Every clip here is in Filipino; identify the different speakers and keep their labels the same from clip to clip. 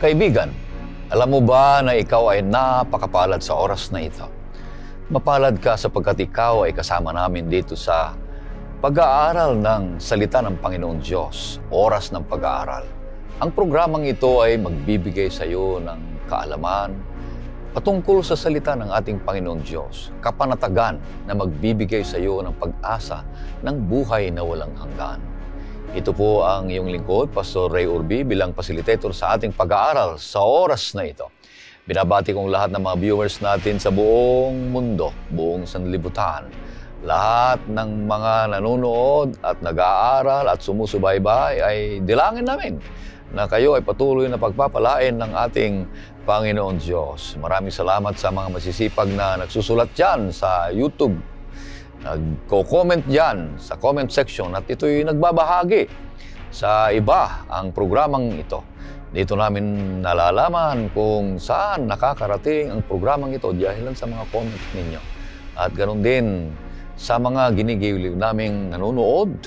Speaker 1: Kaibigan, alam mo ba na ikaw ay napakapalad sa oras na ito? Mapalad ka sapagkat ikaw ay kasama namin dito sa pag-aaral ng salita ng Panginoon Diyos, oras ng pag-aaral. Ang programang ito ay magbibigay sa iyo ng kaalaman patungkol sa salita ng ating Panginoon Diyos, kapanatagan na magbibigay sa iyo ng pag-asa ng buhay na walang hanggan. Ito po ang iyong lingkod, Pastor Ray Urbi, bilang facilitator sa ating pag-aaral sa oras na ito. Binabati kong lahat ng mga viewers natin sa buong mundo, buong sanlibutan. Lahat ng mga nanonood at nag-aaral at sumusubaybay ay dilangin namin na kayo ay patuloy na pagpapalain ng ating Panginoon Diyos. Maraming salamat sa mga masisipag na nagsusulat dyan sa YouTube. Nagko-comment dyan sa comment section at ito'y nagbabahagi sa iba ang programang ito. Dito namin nalalaman kung saan nakakarating ang programang ito dahil sa mga comment ninyo. At ganoon din sa mga ginigiliw naming nanonood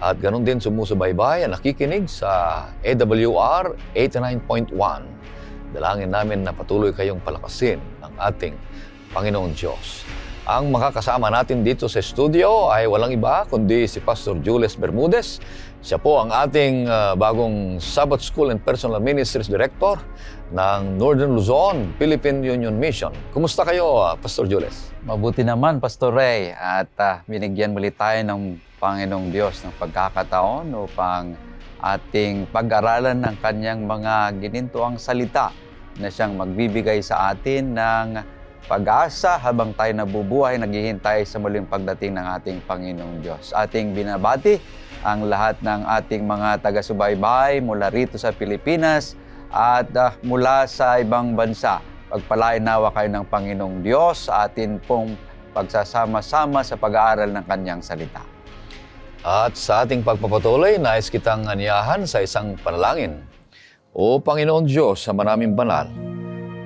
Speaker 1: at ganoon din sumusubaybay at nakikinig sa AWR 89.1. Dalangin namin na patuloy kayong palakasin ng ating Panginoon Diyos. Ang makakasama natin dito sa studio ay walang iba kundi si Pastor Jules Bermudez. Siya po ang ating bagong Sabbath School and Personal Ministries Director ng Northern Luzon, Philippine Union Mission. Kumusta kayo, Pastor Jules?
Speaker 2: Mabuti naman, Pastor Ray. At binigyan muli tayo ng Panginoong Diyos ng pagkakataon upang ating pag-aralan ng kanyang mga ginintuang salita na siyang magbibigay sa atin ng pag-asa habang tayo nabubuhay, naghihintay sa muling pagdating ng ating Panginoong Diyos. Ating binabati ang lahat ng ating mga taga-subaybay mula rito sa Pilipinas at mula sa ibang bansa. Pagpalain nawa kayo ng Panginoong Diyos sa atin pong pagsasama-sama sa pag-aaral ng kanyang salita.
Speaker 1: At sa ating pagpapatuloy, nais kitang aniyahan sa isang panalangin. O Panginoon Diyos, sa maraming banal,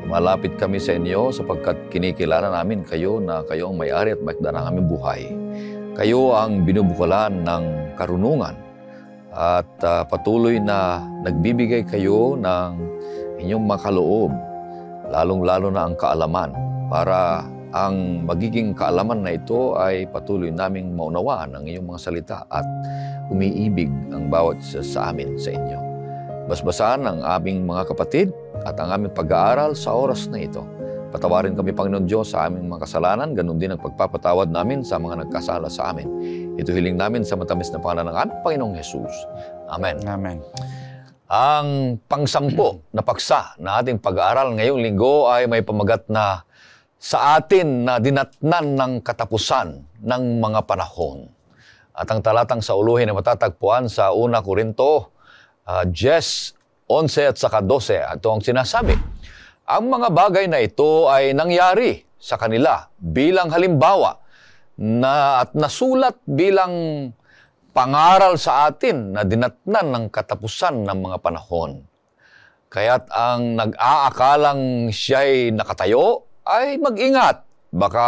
Speaker 1: malapit kami sa inyo sapagkat kinikilala namin kayo na kayo ang may-ari at may-akda ng aming buhay. Kayo ang binubukalan ng karunungan at patuloy na nagbibigay kayo ng inyong makaloob, lalong-lalo na ang kaalaman, para ang magiging kaalaman na ito ay patuloy naming maunawaan ang iyong mga salita at umiibig ang bawat isa sa amin sa inyo. Basbasan ang aming mga kapatid at ang aming pag-aaral sa oras na ito. Patawarin kami, Panginoon Diyos, sa aming mga kasalanan, ganun din ang pagpapatawad namin sa mga nagkasala sa amin. Ito hiling namin sa matamis na pangalan ng aming Panginoong Jesus. Amen.
Speaker 2: Amen.
Speaker 1: Ang pangsampo na paksa na ating pag-aaral ngayong linggo ay may pamagat na sa atin na dinatnan ng katapusan ng mga panahon. At ang talatang sauluhin na matatagpuan sa 1 Korinto 10:11 at saka 12. Ito ang sinasabi. Ang mga bagay na ito ay nangyari sa kanila bilang halimbawa at nasulat bilang pangaral sa atin na dinatnan ng katapusan ng mga panahon. Kaya't ang nag-aakalang siya'y nakatayo ay mag-ingat. Baka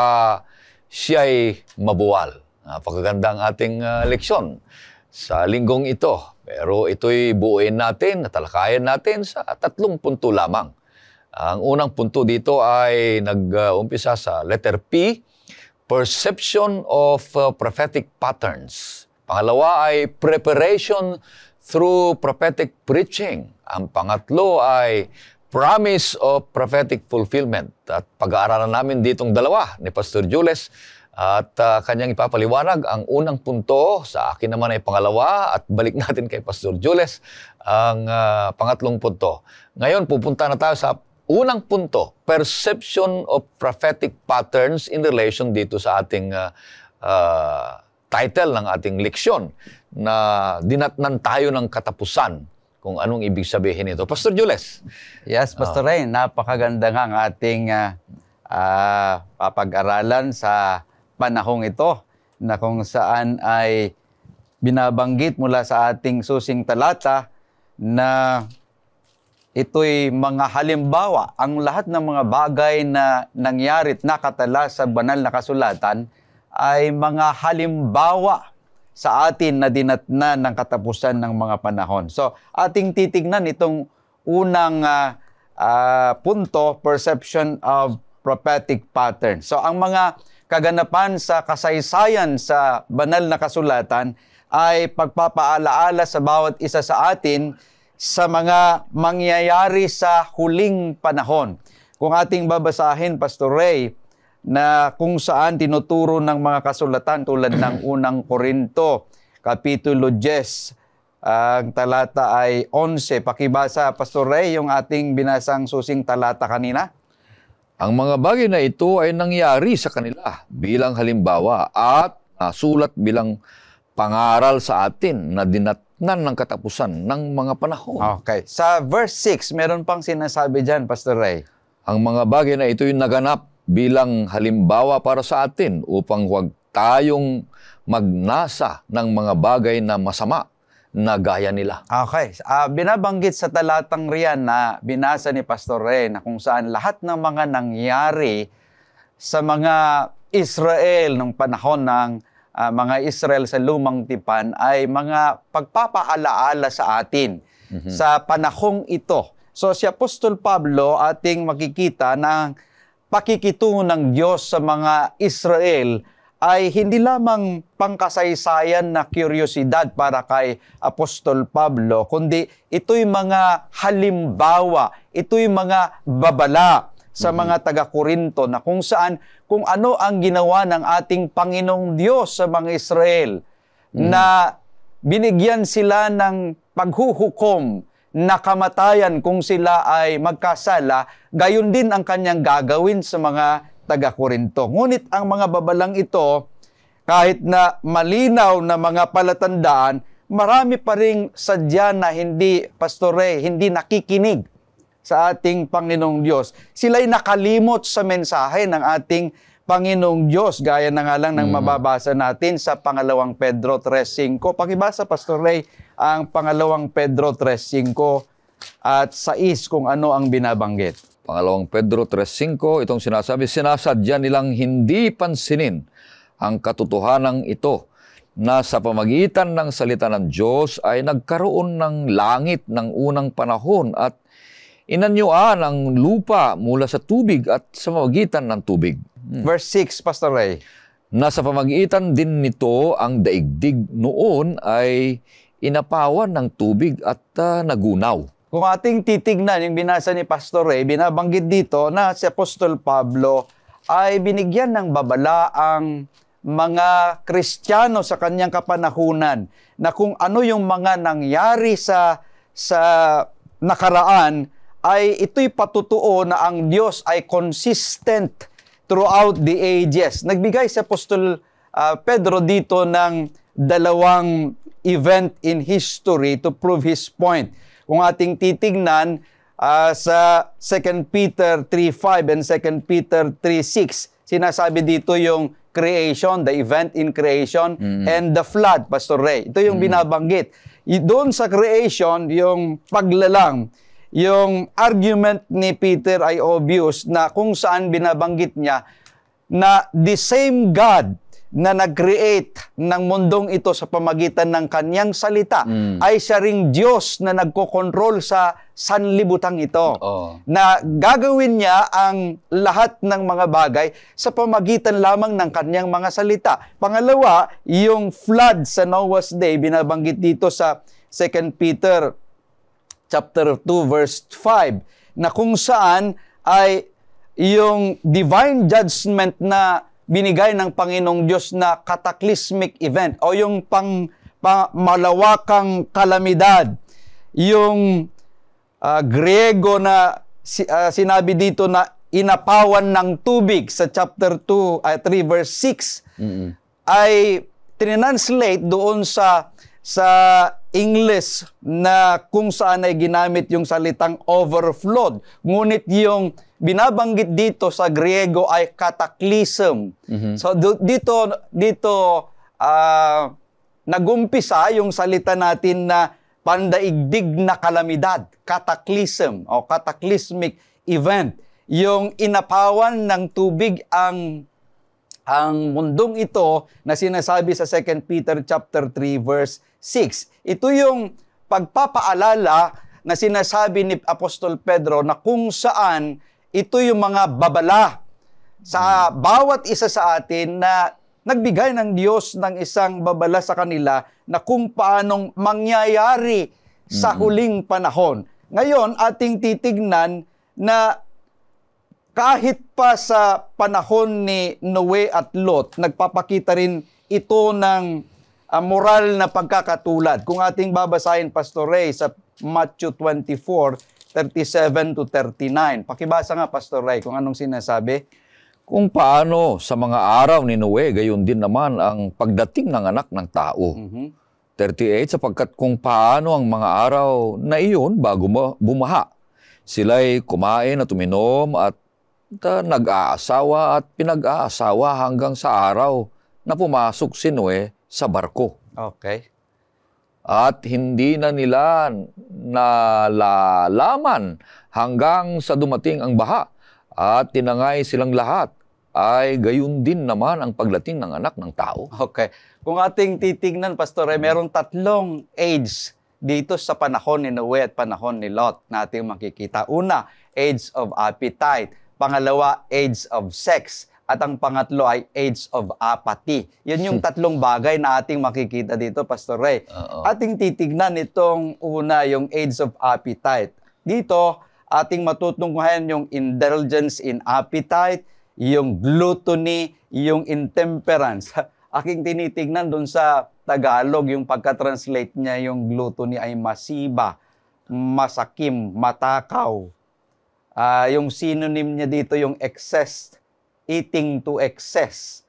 Speaker 1: siya'y mabuwal. Napakaganda ang ating leksyon sa linggong ito. Pero ito'y buuin natin at talakayan natin sa 3 punto lamang. Ang unang punto dito ay nag-umpisa sa letter P, Perception of Prophetic Patterns. Pangalawa ay Preparation through Prophetic Preaching. Ang pangatlo ay Promise of Prophetic Fulfillment. At pag-aaralan namin ditong dalawa ni Pastor Jules at kanyang ipapaliwanag ang unang punto, sa akin naman ay pangalawa, at balik natin kay Pastor Jules ang pangatlong punto. Ngayon, pupunta na tayo sa unang punto, Perception of Prophetic Patterns in relation dito sa ating title ng ating leksyon na dinatnan tayo ng katapusan. Kung anong ibig sabihin ito. Pastor Jules.
Speaker 2: Yes, Pastor Ray, napakaganda nga ang ating papag-aralan sa panahong ito na kung saan ay binabanggit mula sa ating susing talata na ito'y mga halimbawa. Ang lahat ng mga bagay na nangyari at nakatala sa banal na kasulatan ay mga halimbawa sa atin na dinatnan ng katapusan ng mga panahon. So, ating titignan itong unang punto, perception of prophetic pattern. So ang mga kaganapan sa kasaysayan sa banal na kasulatan ay pagpapaalaala sa bawat isa sa atin sa mga mangyayari sa huling panahon. Kung ating babasahin, Pastor Ray, na kung saan tinuturo ng mga kasulatan tulad ng unang Korinto, Kapitulo 10, ang talata ay 11. Pakibasa, Pastor Ray, yung ating binasang susing talata kanina.
Speaker 1: Ang mga bagay na ito ay nangyari sa kanila bilang halimbawa at sulat bilang pangaral sa atin na dinatnan ng katapusan ng mga panahon.
Speaker 2: Okay. Sa verse 6, meron pang sinasabi dyan, Pastor Ray.
Speaker 1: Ang mga bagay na ito ay naganap bilang halimbawa para sa atin upang huwag tayong magnasa ng mga bagay na masama na gaya nila.
Speaker 2: Okay. Binabanggit sa talatang riyan na binasa ni Pastor Ray na kung saan lahat ng mga nangyari sa mga Israel nung panahon ng mga Israel sa lumang tipan ay mga pagpapaalaala sa atin sa panahong ito. So si Apostol Pablo ating makikita na pakikitungo ng Diyos sa mga Israel ay hindi lamang pangkasaysayan na kuryosidad para kay Apostol Pablo, kundi ito'y mga halimbawa, ito'y mga babala sa mga taga-Korinto na kung saan, kung ano ang ginawa ng ating Panginoong Diyos sa mga Israel na binigyan sila ng paghuhukom na kamatayan kung sila ay magkasala, gayon din ang kanyang gagawin sa mga taga-Korinto. Ngunit ang mga babalang ito, kahit na malinaw na mga palatandaan, marami pa ring sadya na hindi, Pastore, hindi nakikinig sa ating Panginoong Diyos. Sila'y nakalimot sa mensahe ng ating Panginoong Diyos, gaya na nga lang ng mababasa natin sa pangalawang Pedro 3.5. Pakibasa, Pastor Ray, ang pangalawang Pedro 3.5 at 6 kung ano ang binabanggit.
Speaker 1: Pangalawang Pedro 3.5, itong sinasabi, sinasadya nilang hindi pansinin ang katotohanan ito na sa pamagitan ng salita ng Diyos ay nagkaroon ng langit ng unang panahon at inanyuan ang lupa mula sa tubig at sa pamagitan ng tubig.
Speaker 2: Verse 6, Pastor Ray.
Speaker 1: Na sa pamagitan din nito ang daigdig noon ay inapawan ng tubig at nagunaw.
Speaker 2: Kung ating titignan yung binasa ni Pastor Ray, binabanggit dito na si Apostol Pablo ay binigyan ng babala ang mga Kristiyano sa kanyang kapanahunan na kung ano yung mga nangyari sa nakaraan ay ito'y patutuo na ang Diyos ay consistent throughout the ages. Nagbigay si Apostol Pedro dito ng dalawang event in history to prove his point. Kung ating titignan sa 2 Peter 3.5 and 2 Peter 3.6, sinasabi dito yung creation, the event in creation, and the flood, Pastor Ray. Ito yung binabanggit. Doon sa creation, yung paglalang, yung argument ni Peter ay obvious na kung saan binabanggit niya na the same God na nag-create ng mundong ito sa pamagitan ng kanyang salita ay siya ring Diyos na nagkokontrol sa sanlibutang ito. Na gagawin niya ang lahat ng mga bagay sa pamagitan lamang ng kanyang mga salita. Pangalawa, yung flood sa Noah's Day, binabanggit dito sa 2 Peter chapter 2 verse 5, na kung saan ay yung divine judgment na binigay ng Panginoong Diyos na cataclysmic event o yung malawakang kalamidad. Yung Griego na sinabi dito na inapawan ng tubig sa chapter 3 verse 6 ay tinranslate doon sa English na kung saan ay ginamit yung salitang overflowed. Ngunit yung binabanggit dito sa Griego ay cataclysm. So dito nagumpisa yung salita natin na pandaigdig na kalamidad, cataclysm o cataclysmic event. Yung inapawan ng tubig ang mundong ito na sinasabi sa 2 Peter chapter 3 verse 6. Ito yung pagpapaalala
Speaker 3: na sinasabi ni Apostol Pedro na kung saan ito yung mga babala sa bawat isa sa atin na nagbigay ng Diyos ng isang babala sa kanila na kung paanong mangyayari sa huling panahon. Ngayon, ating titignan na kahit pa sa panahon ni Noe at Lot, nagpapakita rin ito ng moral na pagkakatulad. Kung ating babasahin, Pastor Ray, sa Matthew 24:37 to 39. Pakibasa nga, Pastor Ray, kung anong sinasabi.
Speaker 1: Kung paano sa mga araw ni Noe, gayon din naman ang pagdating ng anak ng tao. 38, sapagkat kung paano ang mga araw na iyon bago bumaha, sila'y kumain at uminom at nag-aasawa at pinag-aasawa hanggang sa araw na pumasok si Noe sa barko.
Speaker 3: Okay.
Speaker 1: At hindi na nila nalalaman hanggang sa dumating ang baha at tinangay silang lahat, ay gayon din naman ang pagdating ng anak ng tao.
Speaker 3: Okay. Kung ating titignan, Pastor, merong tatlong age dito sa panahon ni Noe at panahon ni Lot na ating makikita. Una, age of appetite. Pangalawa, age of sex. At ang pangatlo ay age of apathy. Yun yung tatlong bagay na ating makikita dito, Pastor Ray. Ating titignan itong una, yung age of appetite. Dito, ating matutunghayan yung indulgence in appetite, yung gluttony, yung intemperance. Aking tinitignan dun sa Tagalog, yung pagka-translate niya, yung gluttony ay masiba, masakim, matakaw. Yung synonym niya dito, yung excess, eating to excess.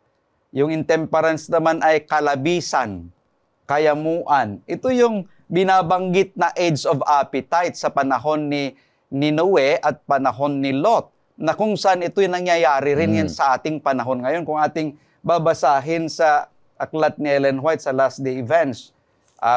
Speaker 3: Yung intemperance naman ay kalabisan, kayamuan. Ito yung binabanggit na age of appetite sa panahon ni Noe at panahon ni Lot, na kung saan ito yung nangyayari rin yan sa ating panahon ngayon. Kung ating babasahin sa aklat ni Ellen White sa Last Day Events,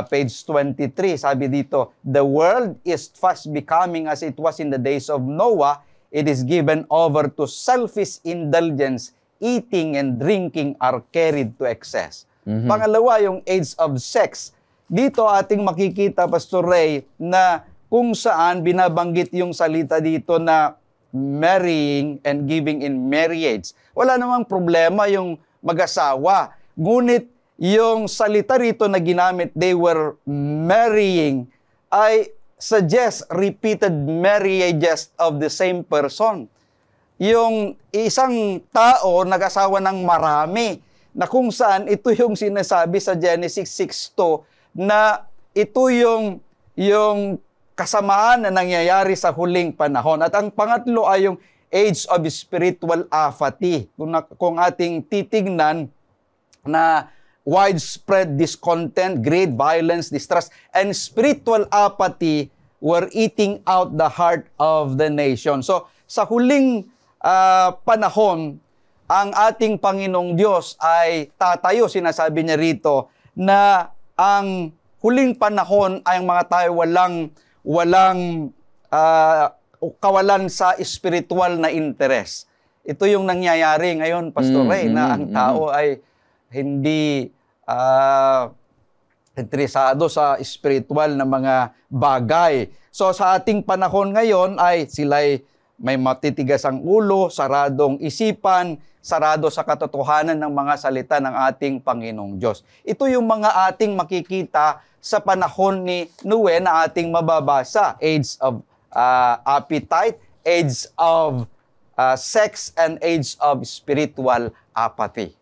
Speaker 3: page 23, sabi dito, "The world is fast becoming as it was in the days of Noah. It is given over to selfish indulgence. Eating and drinking are carried to excess." Pangalawa, yung age of sex. Dito ating makikita, Pastor Ray, na kung saan binabanggit yung salita dito na marrying and giving in marriage. Wala namang problema yung mag-asawa. Ngunit yung salita rito na ginamit, they were marrying, ay suggest repeated marriages of the same person. Yung isang tao nag-asawa ng marami, na kung saan ito yung sinasabi sa Genesis 6:2 na ito yung kasamaan na nangyayari sa huling panahon. At ang pangatlo ay yung age of spiritual apathy. Kung ating titignan na widespread discontent, greed, violence, distrust, and spiritual apathy were eating out the heart of the nation. So, sa huling panahon, ang ating Panginoong Diyos ay tatayo, sinasabi niya rito, na ang huling panahon ay ang mga tayo walang kawalan sa spiritual na interes. Ito yung nangyayari ngayon, Pastor Ray, na ang tao ay hindi interesado sa spiritual na mga bagay. So sa ating panahon ngayon ay sila'y may matitigas ang ulo, saradong isipan, sarado sa katotohanan ng mga salita ng ating Panginoong Diyos. Ito yung mga ating makikita sa panahon ni Noe na ating mababasa. Age of appetite, age of sex, and age of spiritual apathy.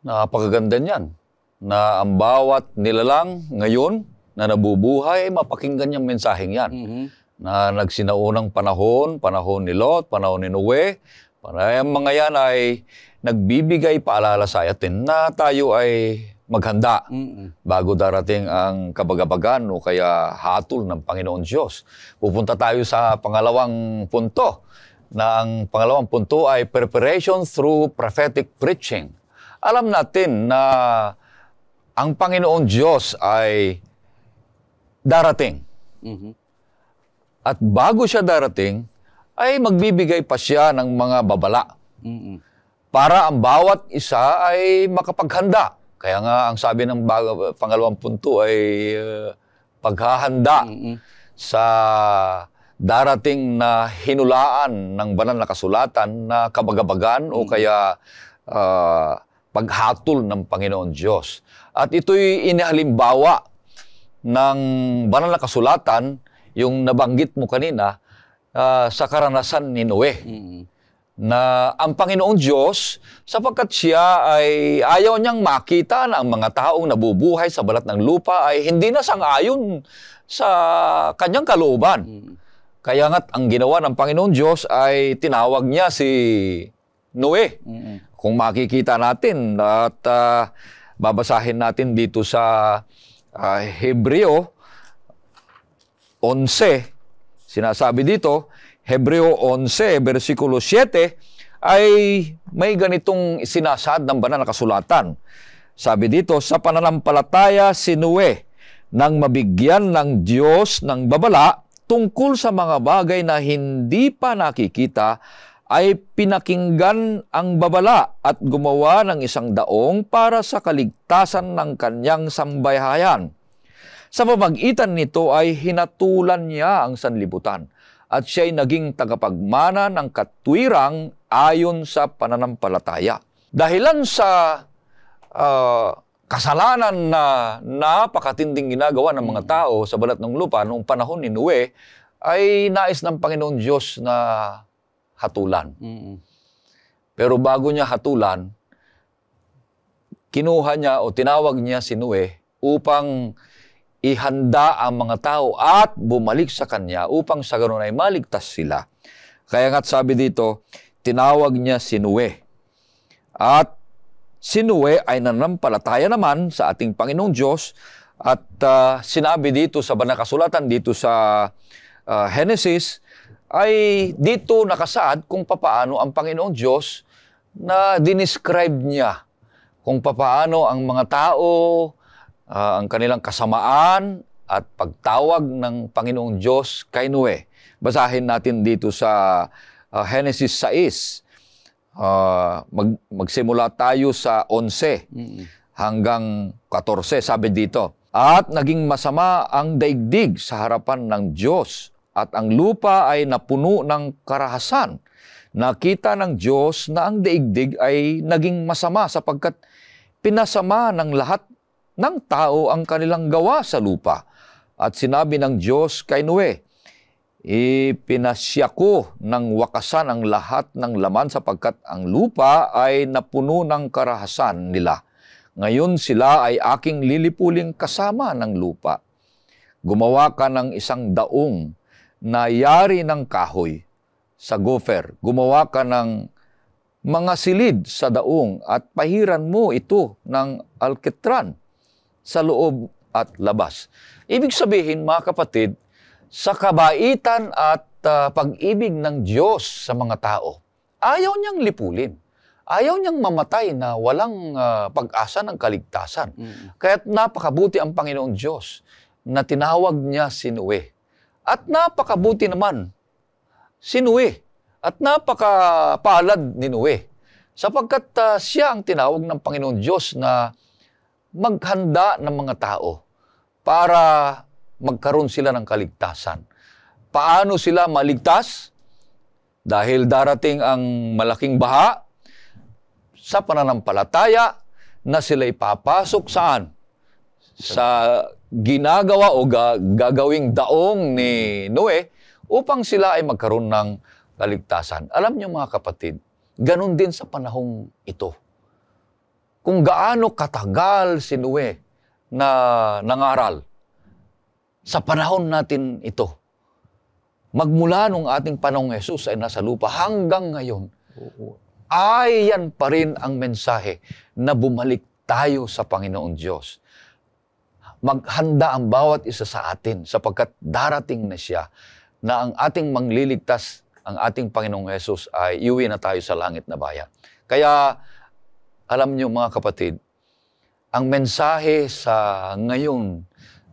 Speaker 1: Napakaganda niyan, na ang bawat nilalang ngayon na nabubuhay, mapakinggan yung mensaheng yan. Na nagsinaunang panahon ni Lot, panahon ni Noe, ang mga yan ay nagbibigay paalala sa atin na tayo ay maghanda bago darating ang kabagabagan o kaya hatol ng Panginoon Diyos. Pupunta tayo sa pangalawang punto, na ang pangalawang punto ay preparation through prophetic preaching. Alam natin na ang Panginoon Diyos ay darating. At bago siya darating, ay magbibigay pa siya ng mga babala. Para ang bawat isa ay makapaghanda. Kaya nga ang sabi ng pangalawang punto ay paghahanda. sa darating na hinulaan ng banal na kasulatan na kabagabagan o kaya paghatol ng Panginoon Diyos. At ito'y inihalimbawa ng banal na kasulatan, yung nabanggit mo kanina, sa karanasan ni Noe. Na ang Panginoon Diyos, sapagkat siya ay ayaw niyang makita na ang mga taong nabubuhay sa balat ng lupa ay hindi na sang-ayon sa kanyang kalooban. Kaya nga't ang ginawa ng Panginoon Diyos ay tinawag niya si Noe. Kung makikita natin at babasahin natin dito sa Hebreo 11, sinasabi dito, Hebreo 11, versikulo 7, ay may ganitong sinasad ng banal na kasulatan. Sabi dito, sa pananampalataya si Noe nang mabigyan ng Diyos ng babala tungkol sa mga bagay na hindi pa nakikita, ay pinakinggan ang babala at gumawa ng isang daong para sa kaligtasan ng kanyang sambahayan. Sa pamagitan nito ay hinatulan niya ang sanlibutan at siya'y naging tagapagmana ng katwirang ayon sa pananampalataya. Dahilan sa kasalanan na napakatinding ginagawa ng mga tao sa balat ng lupa noong panahon ni Noe, ay nais ng Panginoon Diyos na hatulan. Pero bago niya hatulan, kinuha niya o tinawag niya si Noe upang ihanda ang mga tao at bumalik sa kanya upang sa ganoon ay maligtas sila. Kaya nga't sabi dito, tinawag niya si Noe. At si Noe ay nananampalataya naman sa ating Panginoong Diyos at sinabi dito sa banal na kasulatan, dito sa Genesis, ay dito nakasaad kung papaano ang Panginoong Diyos na dinescribe niya kung papaano ang mga tao, ang kanilang kasamaan at pagtawag ng Panginoong Diyos kay Noe. Basahin natin dito sa Genesis 6. Magsimula tayo sa 11 hanggang 14. Sabi dito, at naging masama ang daigdig sa harapan ng Diyos at ang lupa ay napuno ng karahasan. Nakita ng Diyos na ang daigdig ay naging masama sapagkat pinasama ng lahat ng tao ang kanilang gawa sa lupa. At sinabi ng Diyos kay Noe, ipinasya ko ng wakasan ang lahat ng laman sapagkat ang lupa ay napuno ng karahasan nila. Ngayon sila ay aking lilipuling kasama ng lupa. Gumawa ka ng isang daong na yari ng kahoy sa gopher. Gumawa ka ng mga silid sa daong at pahiran mo ito ng alkitran sa loob at labas. Ibig sabihin, mga kapatid, sa kabaitan at pag-ibig ng Diyos sa mga tao, ayaw niyang lipulin. Ayaw niyang mamatay na walang pag-asa ng kaligtasan. Kaya't napakabuti ang Panginoon Diyos na tinawag niya si Noe. At napakabuti naman si Noe. At napakapalad ni Noe. Sapagkat siya ang tinawag ng Panginoon Diyos na maghanda ng mga tao para magkaroon sila ng kaligtasan. Paano sila maligtas? Dahil darating ang malaking baha, sa pananampalataya na sila ipapasok saan? Sa ginagawa o gagawing daong ni Noe upang sila ay magkaroon ng kaligtasan. Alam niyo mga kapatid, ganun din sa panahong ito. Kung gaano katagal si Noe na nangaral, sa panahon natin ito, magmula nung ating panahong Jesus ay nasa lupa hanggang ngayon, ay yan pa rin ang mensahe na bumalik tayo sa Panginoon Diyos. Maghanda ang bawat isa sa atin sapagkat darating na siya na ang ating mangliligtas, ang ating Panginoong Jesus ay iuwi na tayo sa langit na bayan. Kaya, alam niyo mga kapatid, ang mensahe sa ngayon,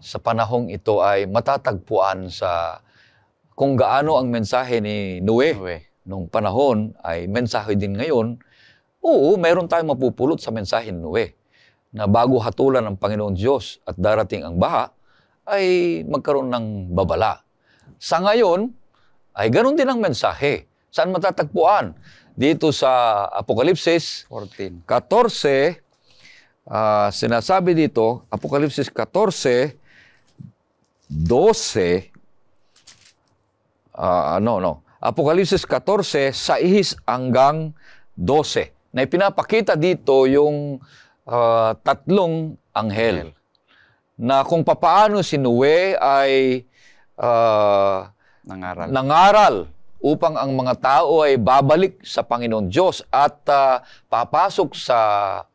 Speaker 1: sa panahong ito ay matatagpuan sa kung gaano ang mensahe ni Noe nung panahon ay mensahe din ngayon. Oo, meron tayong mapupulot sa mensahe ni Noe na bago hatulan ng Panginoon Diyos at darating ang baha, ay magkaroon ng babala. Sa ngayon, ay ganun din ang mensahe. Saan matatagpuan? Dito sa Apokalipsis
Speaker 2: 14.
Speaker 1: 14, sinasabi dito, Apokalipsis 14, 12, Apokalipsis 14, 6 hanggang 12. Na ipinapakita dito yung tatlong anghel. Na kung papaano si Noe ay nangaral upang ang mga tao ay babalik sa Panginoon Diyos at papasok sa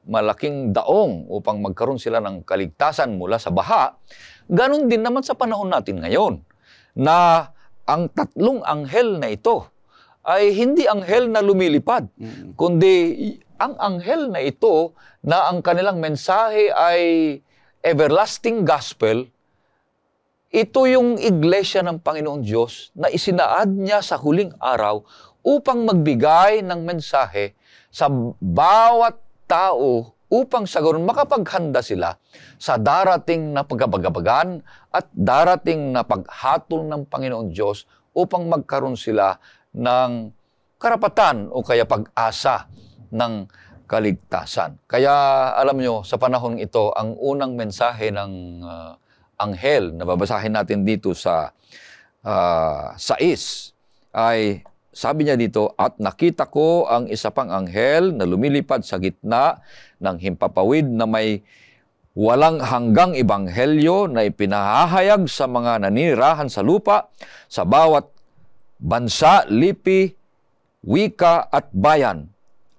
Speaker 1: malaking daong upang magkaroon sila ng kaligtasan mula sa baha. Ganon din naman sa panahon natin ngayon na ang tatlong anghel na ito ay hindi anghel na lumilipad, kundi ang anghel na ito na ang kanilang mensahe ay everlasting gospel. Ito yung iglesia ng Panginoon Diyos na isinaad niya sa huling araw upang magbigay ng mensahe sa bawat tao upang sa ganoon makapaghanda sila sa darating na pagkabagabagan at darating na paghatol ng Panginoon Diyos upang magkaroon sila ng karapatan o kaya pag-asa ng kaligtasan. Kaya alam nyo, sa panahon ito, ang unang mensahe ng anghel na babasahin natin dito sa 6 ay sabi niya dito, at nakita ko ang isa pang anghel na lumilipad sa gitna ng himpapawid na may walang hanggang ebanghelyo na ipinahahayag sa mga naninirahan sa lupa, sa bawat bansa, lipi, wika at bayan.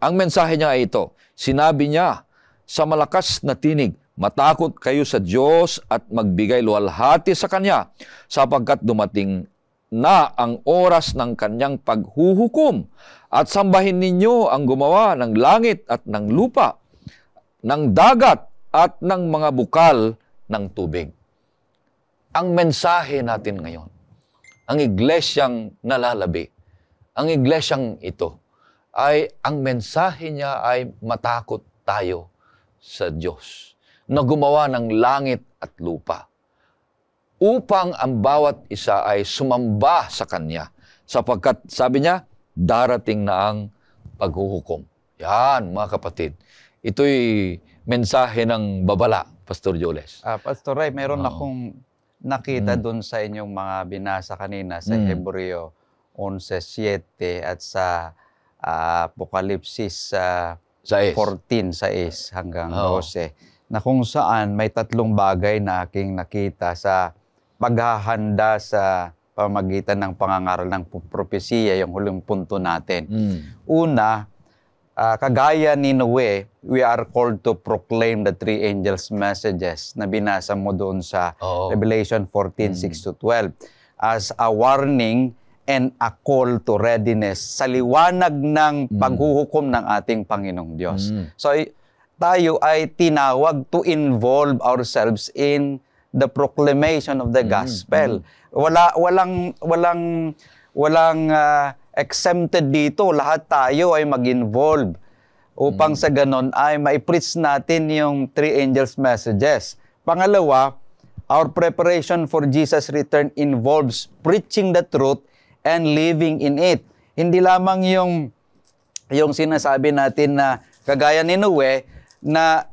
Speaker 1: Ang mensahe niya ay ito, sinabi niya sa malakas na tinig, matakot kayo sa Diyos at magbigay luwalhati sa Kanya, sapagkat dumating na ang oras ng Kanyang paghuhukom, at sambahin ninyo ang gumawa ng langit at ng lupa, ng dagat at ng mga bukal ng tubig. Ang mensahe natin ngayon, ang iglesyang nalalabi, ang iglesyang ito, ay ang mensahe niya ay matakot tayo sa Diyos na gumawa ng langit at lupa upang ang bawat isa ay sumamba sa Kanya sapagkat sabi niya, darating na ang paghuhukom. Yan, mga kapatid. Ito'y mensahe ng babala, Pastor Joles.
Speaker 2: Pastor Ray, meron akong nakita doon sa inyong mga binasa kanina sa Hebreo 11:7 at sa Apokalipsis 14:6 hanggang 12, na kung saan may tatlong bagay na aking nakita sa paghahanda sa pamagitan ng pangangaral ng propesiya, yung huling punto natin. Una, kagaya ni Noe, we are called to proclaim the three angels' messages na binasa mo doon sa Revelation 14:6-12 as a warning and a call to readiness sa liwanag ng paghuhukom ng ating Panginoong Diyos. So, tayo ay tinawag to involve ourselves in the proclamation of the gospel. Walang exempted dito. Lahat tayo ay mag-involve upang sa ganon ay ma-preach natin yung three angels' messages. Pangalawa, our preparation for Jesus' return involves preaching the truth and living in it. Hindi lamang yung sinasabi natin na kagaya ni Noe, na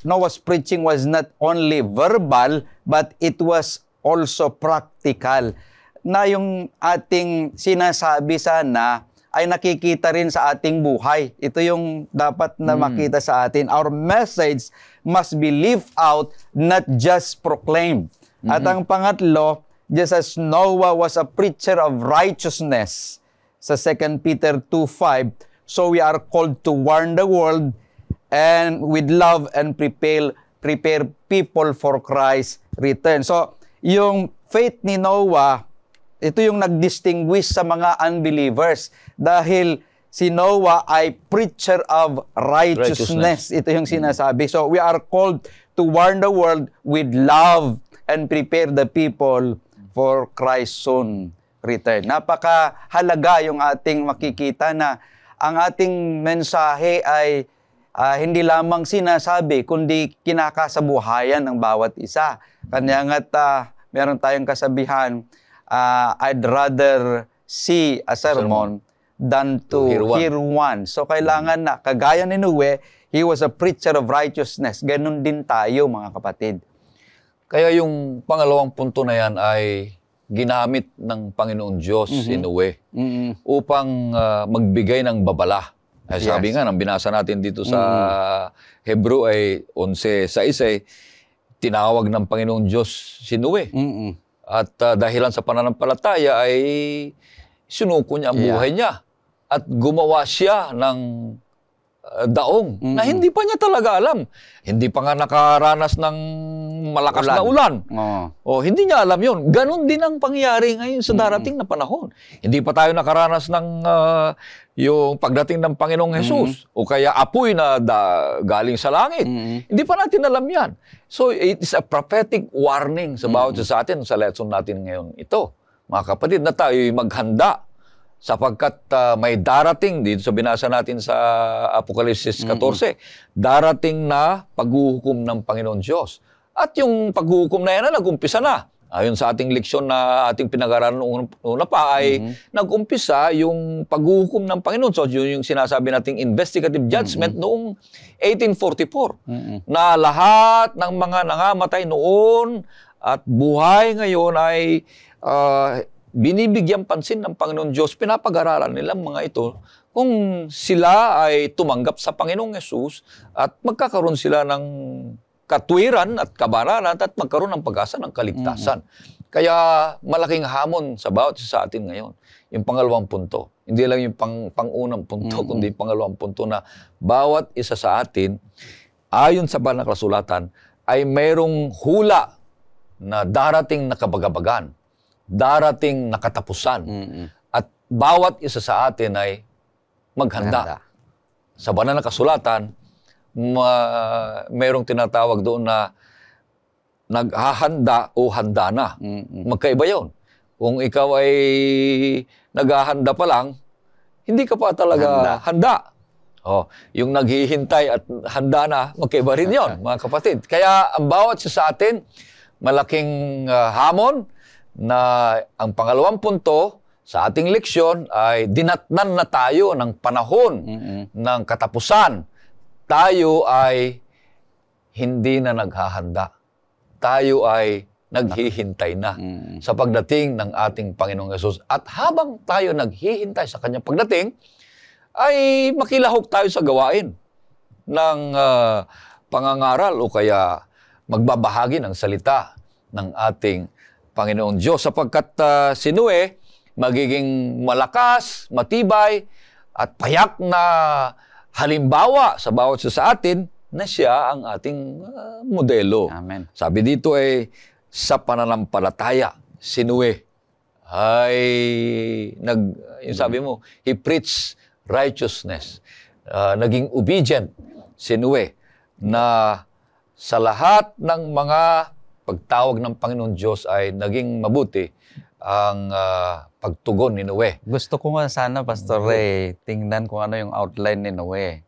Speaker 2: Noah's preaching was not only verbal, but it was also practical. Na yung ating sinasabi sana ay nakikita rin sa ating buhay. Ito yung dapat na makita sa atin. Our message must be lived out, not just proclaimed. At ang pangatlo, just as Noah was a preacher of righteousness, sa 2 Peter 2:5, so we are called to warn the world and with love and prepare people for Christ's return. So, yung faith ni Noah, ito yung nag-distinguish sa mga unbelievers dahil si Noah ay preacher of righteousness. Ito yung sinasabi. So, we are called to warn the world with love and prepare the people for Christ's soon return. Napakahalaga yung ating makikita na ang ating mensahe ay hindi lamang sinasabi, kundi kinakasabuhayan ng bawat isa. Kanya nga't meron tayong kasabihan,
Speaker 3: I'd rather see a sermon than to hear one. So kailangan na, kagaya ni Noe, he was a preacher of righteousness. Ganun din tayo, mga kapatid.
Speaker 1: Kaya yung pangalawang punto na yan ay ginamit ng Panginoon Diyos in a way upang magbigay ng babala. Ay, sabi nga, nang binasa natin dito sa Hebrew ay 11:6 ay tinawag ng Panginoon Diyos si Noe. At dahilan sa pananampalataya ay sinuko niya ang buhay niya. At gumawa siya ng daong na hindi pa niya talaga alam. Hindi pa nga nakaranas ng malakas na ulan. O hindi niya alam yun. Ganon din ang pangyayari ngayon sa darating na panahon. Hindi pa tayo nakaranas ng yung pagdating ng Panginoong Hesus o kaya apoy na galing sa langit. Hindi pa natin alam yan. So it is a prophetic warning sa bawat sa atin sa lesson natin ngayon ito. Mga kapatid, na tayo'y maghanda sapagkat may darating, dito sa binasa natin sa Apokalipsis 14, darating na paghuhukom ng Panginoon Diyos. At yung paghuhukom na yan na nag-umpisa na. Ayon sa ating leksyon na ating pinag-aralan noong una pa ay nag-umpisa yung paghuhukom ng Panginoon. So yun yung sinasabi nating investigative judgment noong 1844. Na lahat ng mga nangamatay noon at buhay ngayon ay binibigyan pansin ng Panginoon Diyos, pinapag-aralan nilang mga ito kung sila ay tumanggap sa Panginoong Hesus at magkakaroon sila ng katwiran at kabanalan at magkaroon ng pag-asa ng kaligtasan. Kaya malaking hamon sa bawat isa sa atin ngayon. Yung pangalawang punto. Hindi lang yung pangunang punto, kundi pangalawang punto na bawat isa sa atin, ayon sa banal na kasulatan, ay mayroong hula na darating na kabagabagan, darating na katapusan. At bawat isa sa atin ay maghanda. Sa banal na kasulatan, mayroong tinatawag doon na naghahanda o handa na. Magkaiba yun. Kung ikaw ay naghahanda pa lang, hindi ka pa talaga handa. Yung naghihintay at handa na, magkaiba rin yun, mga kapatid. Kaya ang bawat isa sa atin, malaking hamon na ang pangalawang punto sa ating leksyon ay dinatnan na tayo ng panahon ng katapusan. Tayo ay hindi na naghahanda. Tayo ay naghihintay na sa pagdating ng ating Panginoong Hesus. At habang tayo naghihintay sa kanyang pagdating, ay makilahok tayo sa gawain ng pangangaral o kaya magbabahagi ng salita ng ating Panginoong Diyos. Sapagkat si Noe magiging malakas, matibay, at payak na halimbawa sa bawat isa sa atin na siya ang ating modelo.
Speaker 3: Amen.
Speaker 1: Sabi dito ay sa pananampalataya, si Noe ay yung sabi mo, he preached righteousness. Naging obedient si Noe na sa lahat ng mga pagtawag ng Panginoon Diyos ay naging mabuti ang pagtugon ni Noe.
Speaker 3: Gusto ko nga sana, Pastor Ray, tingnan kung ano yung outline ni Noe.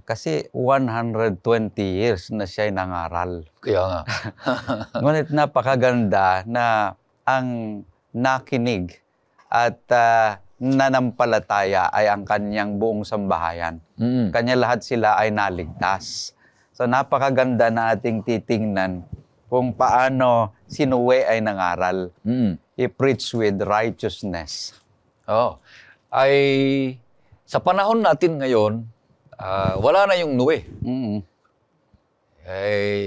Speaker 3: Kasi 120 years na siya'y nangaral.
Speaker 1: Kaya nga.
Speaker 3: Ngunit napakaganda na ang nakinig at nanampalataya ay ang kanyang buong sambahayan. Kanya lahat sila ay naligtas. So napakaganda na ating titingnan kung paano si Noe ay nangaral. He preached with righteousness.
Speaker 1: Ay sa panahon natin ngayon, wala na yung Noe.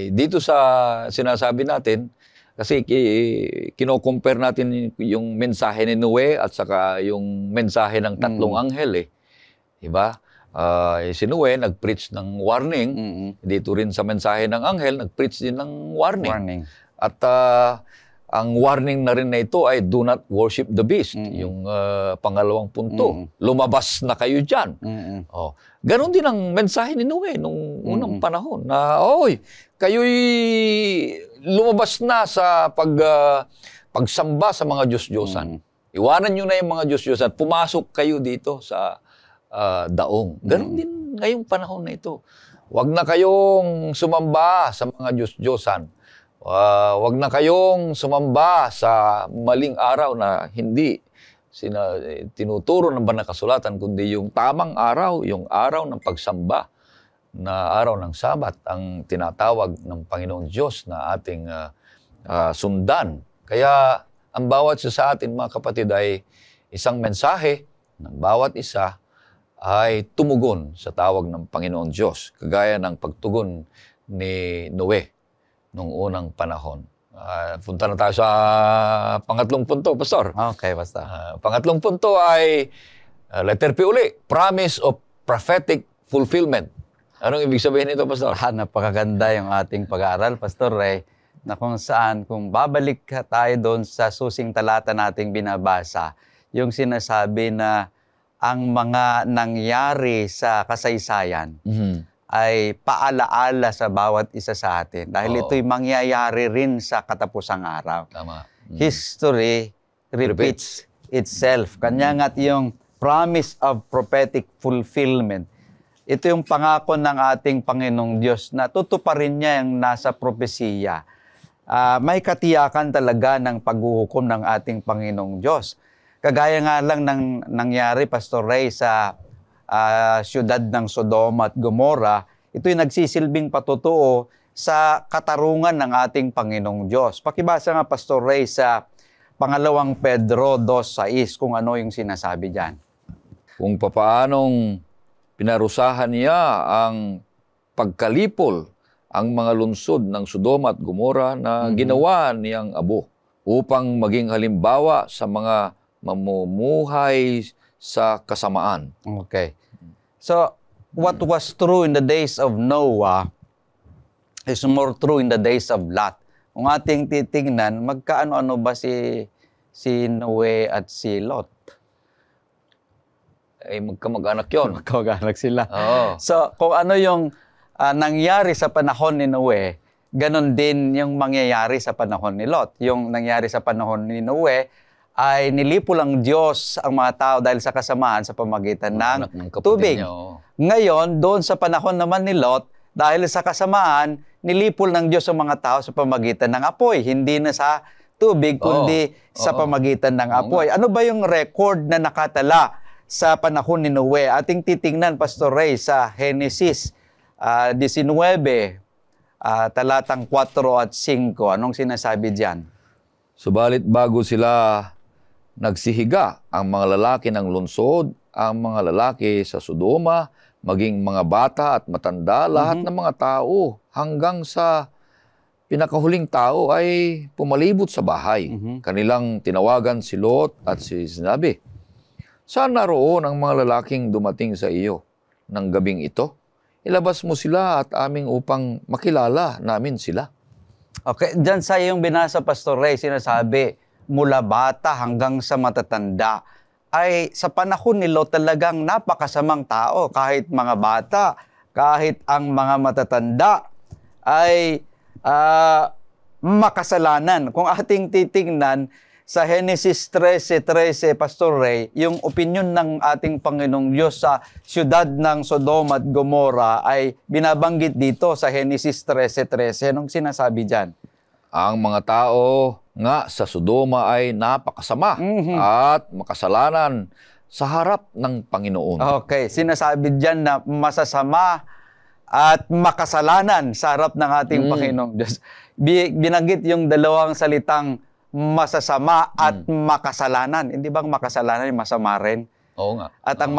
Speaker 1: Dito sa sinasabi natin, kasi kino-compare natin yung mensahe ni Noe at saka yung mensahe ng tatlong anghel. Diba? Si Noe nag-preach ng warning. Dito rin sa mensahe ng anghel, nag-preach din ng warning. At ang warning na rin na ito ay do not worship the beast. Yung pangalawang punto. Lumabas na kayo dyan. Ganon din ang mensahe ni Noe nung unang panahon. Na, kayo'y lumabas na sa pagsamba sa mga Diyos-Diyosan. Iwanan nyo na yung mga Diyos-Diyosan. Pumasok kayo dito sa daong. Ganon din ngayong panahon na ito. Huwag na kayong sumamba sa mga Diyos-Diyosan. Wag na kayong sumamba sa maling araw na hindi tinuturo ng banal na kasulatan, kundi yung tamang araw, yung araw ng pagsamba, na araw ng Sabat, ang tinatawag ng Panginoong Diyos na ating sundan. Kaya ang bawat isa sa atin, mga kapatid, ay isang mensahe ng bawat isa ay tumugon sa tawag ng Panginoong Diyos, kagaya ng pagtugon ni Noe noong unang panahon. Punta na tayo sa pangatlong punto, Pastor.
Speaker 2: Okay, Pastor.
Speaker 1: Pangatlong punto ay letter P uli, promise of prophetic fulfillment. Anong ibig sabihin nito, Pastor?
Speaker 2: Napakaganda yung ating pag-aaral, Pastor Ray, na kung saan, kung babalik tayo doon sa susing talata nating binabasa, yung sinasabi na ang mga nangyari sa kasaysayan ay paalaala sa bawat isa sa atin. Dahil ito'y mangyayari rin sa katapusang araw.
Speaker 1: Tama.
Speaker 2: History repeats itself. Kanya nga't yung promise of prophetic fulfillment. Ito yung pangako ng ating Panginoong Diyos na tutuparin niya yung nasa propesiya. May katiyakan talaga ng paghuhukom ng ating Panginoong Diyos. Kagaya nga lang ng nangyari, Pastor Ray, sa siyudad ng Sodoma at Gomora, ito'y nagsisilbing patutuo sa katarungan ng ating Panginoong Diyos. Pakibasa nga, Pastor Ray, sa pangalawang Pedro 2:6, kung ano yung sinasabi dyan.
Speaker 1: Kung papaanong pinarusahan niya ang pagkalipol ang mga lungsod ng Sodoma at Gomora na ginawa niyang abo upang maging halimbawa sa mga mamumuhay sa kasamaan.
Speaker 2: Okay. So, what was true in the days of Noah is more true in the days of Lot. Kung ating titingnan, magkaano-ano ba si Noe at si Lot?
Speaker 1: Ay magkamag-anak yun.
Speaker 2: Magkamag-anak sila.
Speaker 1: Oo.
Speaker 2: So, kung ano yung nangyari sa panahon ni Noe, ganon din yung mangyayari sa panahon ni Lot. Yung nangyari sa panahon ni Noe ay nilipo lang Diyos ang mga tao dahil sa kasamaan sa pamagitan ng tubig. Ngayon, doon sa panahon naman ni Lot, dahil sa kasamaan, nilipol ng Diyos ang mga tao sa pamagitan ng apoy. Hindi na sa tubig, kundi sa pamagitan ng apoy. Ano ba yung record na nakatala sa panahon ni Noe? Ating titingnan, Pastor Ray, sa Genesis 19, talatang 4 at 5. Anong sinasabi diyan?
Speaker 1: Subalit bago sila nagsihiga, ang mga lalaki ng lungsod, ang mga lalaki sa Sodoma, maging mga bata at matanda, lahat ng mga tao, hanggang sa pinakahuling tao ay pumalibot sa bahay. Kanilang tinawagan si Lot at sinabi, "Saan naroon ang mga lalaking dumating sa iyo ng gabing ito? Ilabas mo sila at aming upang makilala namin sila."
Speaker 2: Okay, dyan sa yung binasa, Pastor Ray, sinasabi, mula bata hanggang sa matatanda, ay sa panahon ni Lot talagang napakasamang tao. Kahit mga bata, kahit ang mga matatanda, ay makasalanan. Kung ating titingnan sa Genesis 13:13, Pastor Ray, yung opinion ng ating Panginoong Diyos sa siyudad ng Sodoma at Gomora ay binabanggit dito sa Genesis 13:13. Anong sinasabi dyan?
Speaker 1: Ang mga tao nga sa Sodoma ay napakasama at makasalanan sa harap ng Panginoon.
Speaker 2: Okay, sinasabi dyan na masasama at makasalanan sa harap ng ating Panginoong Diyos. Binanggit yung dalawang salitang masasama at makasalanan. Hindi bang makasalanan ay masama rin?
Speaker 1: Oo nga.
Speaker 2: At ang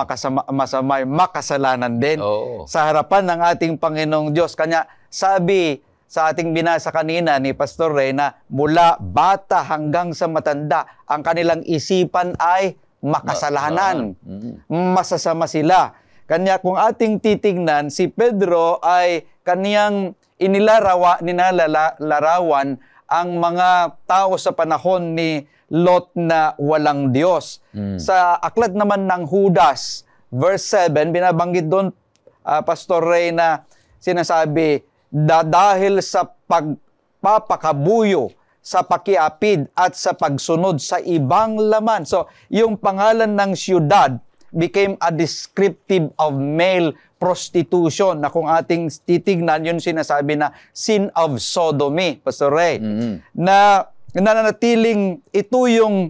Speaker 2: masama ay makasalanan din sa harapan ng ating Panginoong Diyos. Kanya sabi sa ating binasa kanina ni Pastor Ray na mula bata hanggang sa matanda, ang kanilang isipan ay makasalanan. Masasama sila. Kanya kung ating titingnan, si Pedro ay kaniyang inilalarawan ang mga tao sa panahon ni Lot na walang Diyos. Sa aklat naman ng Judas, verse 7, binabanggit doon, Pastor Ray, na sinasabi, dahil sa pagpapakabuyo, sa pakiapid at sa pagsunod sa ibang laman. So, yung pangalan ng siyudad
Speaker 3: became a descriptive of male prostitution na kung ating titignan, yun sinasabi na sin of sodomy, Pastor Ray. Na nananatiling ito yung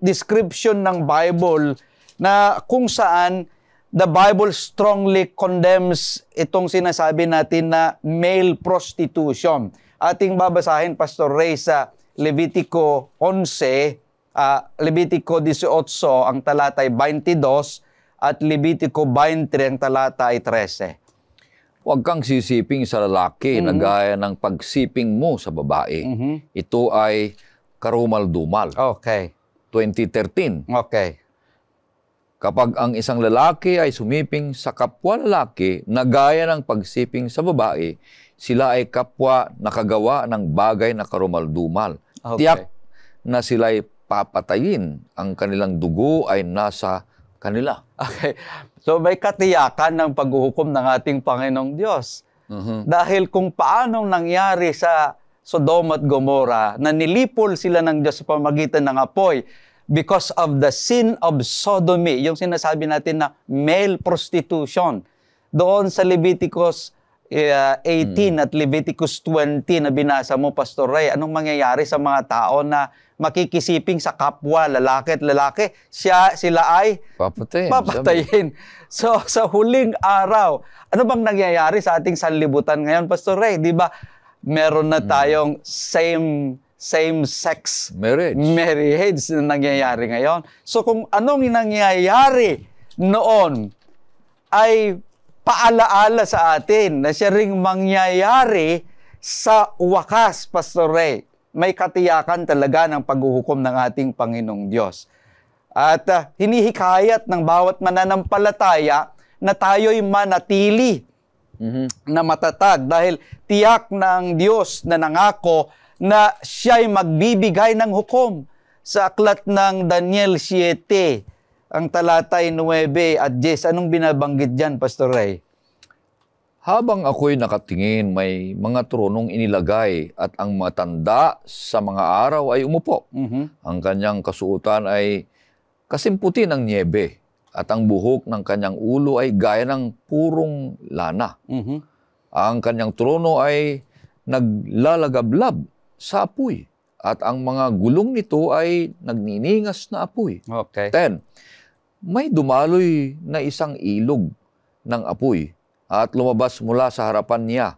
Speaker 3: description ng Bible na kung saan the Bible strongly condemns itong sinasabi natin na male prostitution. Ating babasahin, Pastor Ray, sa Levitico 11, Levitico 18, ang talata ay 22, at Levitico 23, ang talata ay 13.
Speaker 1: Huwag kang sisiping sa lalaki na gaya ng pagsiping mo sa babae. Ito ay karumal-dumal.
Speaker 3: Okay.
Speaker 1: 2013.
Speaker 3: Okay.
Speaker 1: Kapag ang isang lalaki ay sumiping sa kapwa lalaki na gaya ng pagsiping sa babae, sila ay kapwa nakagawa ng bagay na karumal-dumal.
Speaker 3: Okay.
Speaker 1: Tiyak na sila'y papatayin, ang kanilang dugo ay nasa kanila.
Speaker 3: Okay. So may katiyakan ng paghuhukom ng ating Panginoong Diyos. Dahil kung paanong nangyari sa Sodom at Gomorrah, na nilipol sila ng Diyos sa pamagitan ng apoy because of the sin of sodomy, yung sinasabi natin na male prostitution. Doon sa Leviticus 18 at Leviticus 20 na binasa mo, Pastor Ray, anong mangyayari sa mga tao na makikisiping sa kapwa, lalaki at lalaki? Sila ay papatayin. So, sa huling araw, ano bang nangyayari sa ating sanlibutan ngayon, Pastor Ray? Di ba, meron na tayong same-sex marriage na nangyayari ngayon. So, kung anong nangyayari noon ay paalaala sa atin na siya ring mangyayari sa wakas, Pastor Ray. May katiyakan talaga ng paghuhukom ng ating Panginoong Diyos. At hinihikayat ng bawat mananampalataya na tayo'y manatili na matatag dahil tiyak ng Diyos na nangako na siya'y magbibigay ng hukom. Sa aklat ng Daniel 7, ang talatay 9 at 10, anong binabanggit dyan, Pastor Ray?
Speaker 1: Habang ako'y nakatingin, may mga tronong inilagay at ang matanda sa mga araw ay umupo. Ang kanyang kasuotan ay kasimputi ng niebe at ang buhok ng kanyang ulo ay gaya ng purong lana. Ang kanyang trono ay naglalagablab sa apoy at ang mga gulong nito ay nagniningas na apoy.
Speaker 3: Okay.
Speaker 1: 10. May dumaloy na isang ilog ng apoy at lumabas mula sa harapan niya.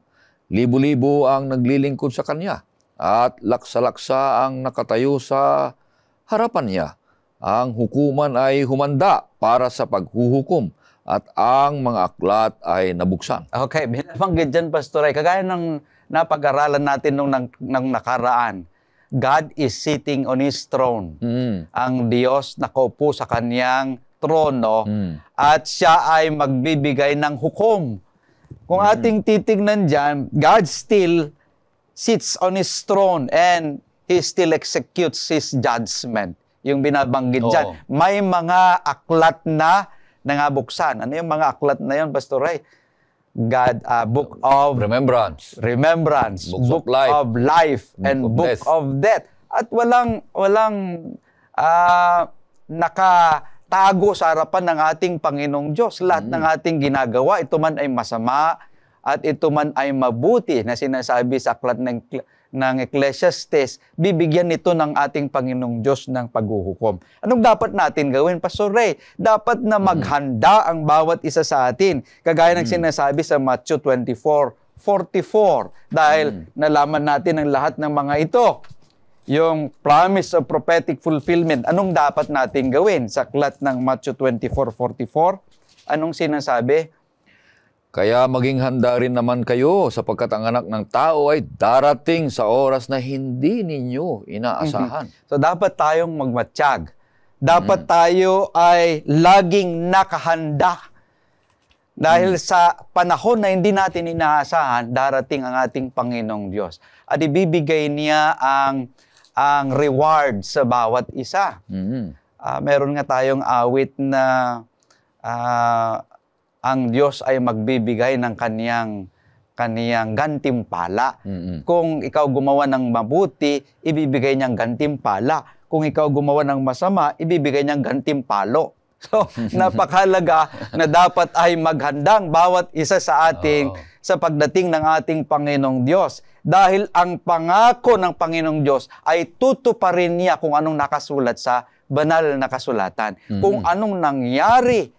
Speaker 1: Libo-libo ang naglilingkod sa kanya at laksa-laksa ang nakatayo sa harapan niya. Ang hukuman ay humanda para sa paghuhukom at ang mga aklat ay nabuksan.
Speaker 3: Okay, binabanggit dyan, Pastor Ray. Kagaya ng napag-aralan natin nung nakaraan, God is sitting on His throne. Ang Diyos nakaupo sa kanyang trono at siya ay magbibigay ng hukom. Kung ating titignan dyan, God still sits on His throne and He still executes His judgment. Yung binabanggit dyan. May mga aklat na nangabuksan. Ano yung mga aklat na yun, Pastor Ray? Book of
Speaker 1: Remembrance.
Speaker 3: Book of Life, and Book of Death. At walang nakatago sa harapan ng ating Panginoong Diyos. Lahat ng ating ginagawa, ito man ay masama at ito man ay mabuti na sinasabi sa aklat ng Ecclesiastes, bibigyan nito ng ating Panginoong Diyos ng paghuhukom. Anong dapat natin gawin, Pastor Ray? Dapat na maghanda ang bawat isa sa atin. Kagaya ng sinasabi sa Matthew 24:44. Dahil nalaman natin ang lahat ng mga ito. Yung promise of prophetic fulfillment. Anong dapat natin gawin? Sa aklat ng Matthew 24:44, anong sinasabi?
Speaker 1: Kaya maging handa rin naman kayo sapagkat ang anak ng tao ay darating sa oras na hindi ninyo inaasahan.
Speaker 3: So dapat tayong magmatsyag. Dapat tayo ay laging nakahanda. Dahil sa panahon na hindi natin inaasahan, darating ang ating Panginoong Diyos. At ibibigay niya ang reward sa bawat isa. Meron nga tayong awit na ang Diyos ay magbibigay ng kaniyang gantimpala. Kung ikaw gumawa ng mabuti, ibibigay niyang gantimpala. Kung ikaw gumawa ng masama, ibibigay niyang gantimpalo. So, napakahalaga na dapat ay maghandang bawat isa sa ating sa pagdating ng ating Panginoong Diyos. Dahil ang pangako ng Panginoong Diyos ay tutuparin niya kung anong nakasulat sa banal na kasulatan. Kung anong nangyari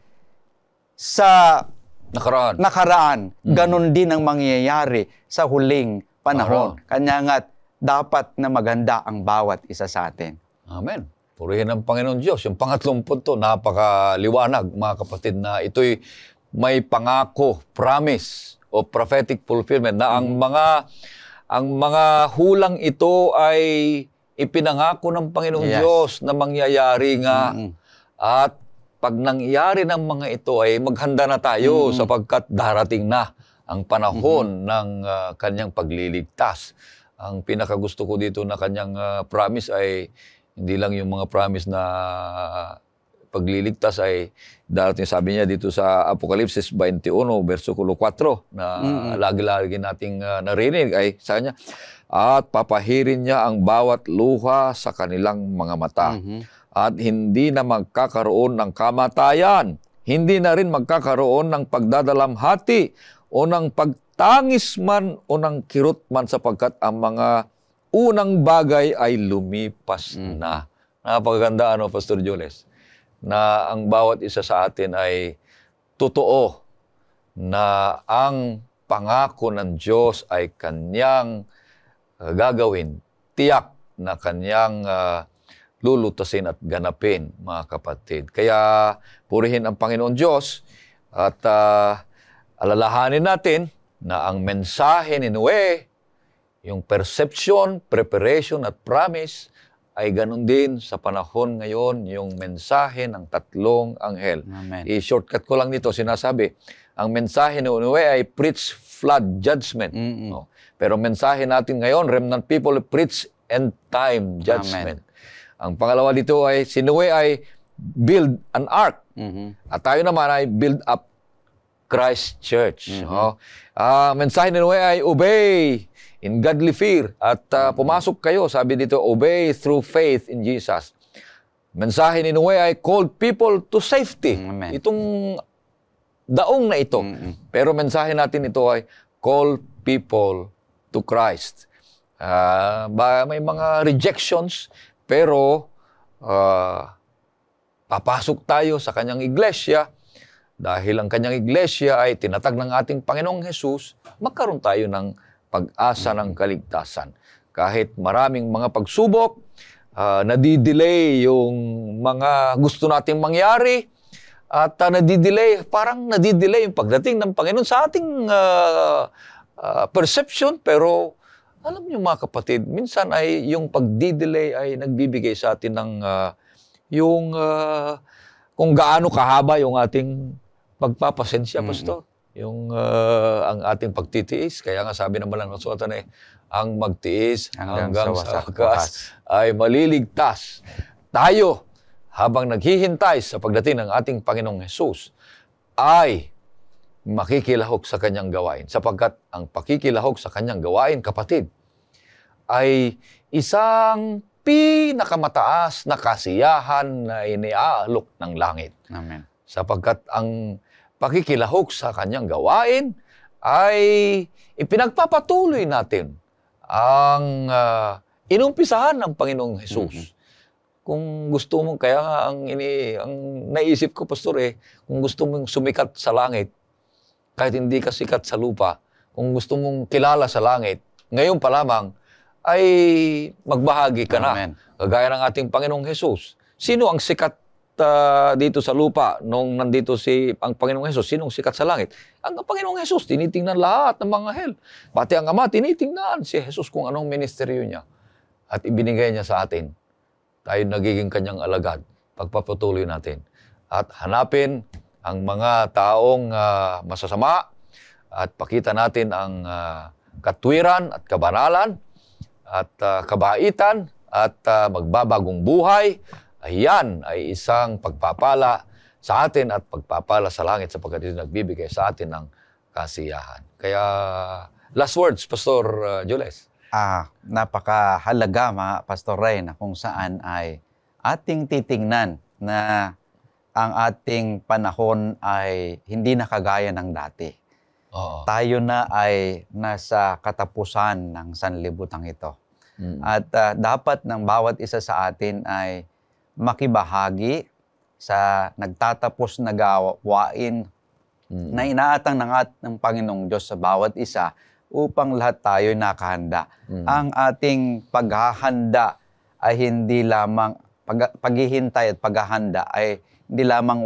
Speaker 3: sa nakaraan, ganun din ang mangyayari sa huling panahon. Kanya nga't dapat na maganda ang bawat isa sa atin.
Speaker 1: Amen. Purihin ang Panginoon Diyos. Yung pangatlong punto, napakaliwanag, mga kapatid, na ito'y may pangako, promise, o prophetic fulfillment na ang mga hulang ito ay ipinangako ng Panginoong Diyos na mangyayari nga. At pag nangyari ng mga ito ay maghanda na tayo sapagkat darating na ang panahon ng kanyang pagliligtas. Ang pinakagusto ko dito na kanyang promise ay hindi lang yung mga promise na pagliligtas ay darating, sabi niya dito sa Apokalipsis 21, versikulo 4, na lagi-lagi nating narinig, ay sabi niya, at papahirin niya ang bawat luha sa kanilang mga mata. At hindi na magkakaroon ng kamatayan, hindi na rin magkakaroon ng pagdadalamhati o ng pagtangis man o ng kirot man, sapagkat ang mga unang bagay ay lumipas na. Napakaganda, Pastor Jules, na ang bawat isa sa atin ay totoo na ang pangako ng Diyos ay kanyang gagawin, tiyak na kanyang lulutasin at ganapin, mga kapatid. Kaya purihin ang Panginoon Diyos at alalahanin natin na ang mensahe ni Noe, yung perception, preparation at promise, ay ganun din sa panahon ngayon yung mensahe ng tatlong anghel. I-shortcut ko lang dito, sinasabi, ang mensahe ni Noe ay preach flood judgment. No? Pero mensahe natin ngayon, remnant people, preach end time judgment. Ang pangalawa dito ay, si Noe ay build an ark. At tayo naman ay build up Christ Church. Mensahe ni Noe ay obey in godly fear. At pumasok kayo, sabi dito, obey through faith in Jesus. Mensahe ni Noe ay called people to safety. Itong daong na ito. Pero mensahe natin ito ay call people to Christ. May mga rejections, pero papasok tayo sa kanyang iglesia. Dahil ang kanyang iglesia ay tinatag ng ating Panginoong Jesus, magkaroon tayo ng pag-asa ng kaligtasan. Kahit maraming mga pagsubok, nadidelay yung mga gusto nating mangyari, at parang nadidelay yung pagdating ng Panginoon sa ating perception. Pero alam niyo, mga kapatid, minsan ay yung pagdidelay ay nagbibigay sa atin ng kung gaano kahaba yung ating pagpapasensya, Pastor. Yung ang ating pagtitiis. Kaya nga sabi naman ng kasulatan ang magtiis hanggang sa wakas ay maliligtas. Tayo, habang naghihintay sa pagdating ng ating Panginoong Jesus, ay makikilahok sa kanyang gawain. Sapagkat ang pakikilahok sa kanyang gawain, kapatid, ay isang pinakamataas na kasiyahan na iniaalok ng langit.
Speaker 2: Amen.
Speaker 1: Sapagkat ang pakikilahok sa kanyang gawain ay ipinagpapatuloy natin ang inumpisahan ng Panginoong Jesus. Kung gusto mong, kaya nga ang naisip ko, Pastor, kung gusto mong sumikat sa langit, kahit hindi ka sikat sa lupa, kung gusto mong kilala sa langit, ngayon pa lamang ay magbahagi ka na. Kagaya ng ating Panginoong Jesus. Sino ang sikat dito sa lupa nung nandito ang Panginoong Jesus? Sinong sikat sa langit? Ang Panginoong Jesus, tinitingnan lahat ng mga anghel. Pati ang Ama, tinitingnan si Jesus kung anong ministeryo niya. At ibinigay niya sa atin. Tayo nagiging kanyang alagad. Pagpapatuloy natin. At hanapin ang mga taong masasama at pakita natin ang katwiran at kabanalan at kabaitan at magbabagong buhay. Ayan ay isang pagpapala sa atin at pagpapala sa langit, sapagkat ito nagbibigay sa atin ng kasiyahan. Kaya, last words, Pastor Jules.
Speaker 3: Napakahalaga, mga Pastor Ray, na kung saan ay ating titingnan na
Speaker 2: ang ating panahon ay hindi na kagaya ng dati.
Speaker 1: Oo.
Speaker 2: Tayo na ay nasa katapusan ng sanlibutan ito. At dapat ng bawat isa sa atin ay makibahagi sa nagtatapos na gawain na inaatang ng Panginoong Diyos sa bawat isa upang lahat tayo nakahanda. Ang ating paghahanda ay hindi lamang, paghihintay at paghahanda ay hindi lamang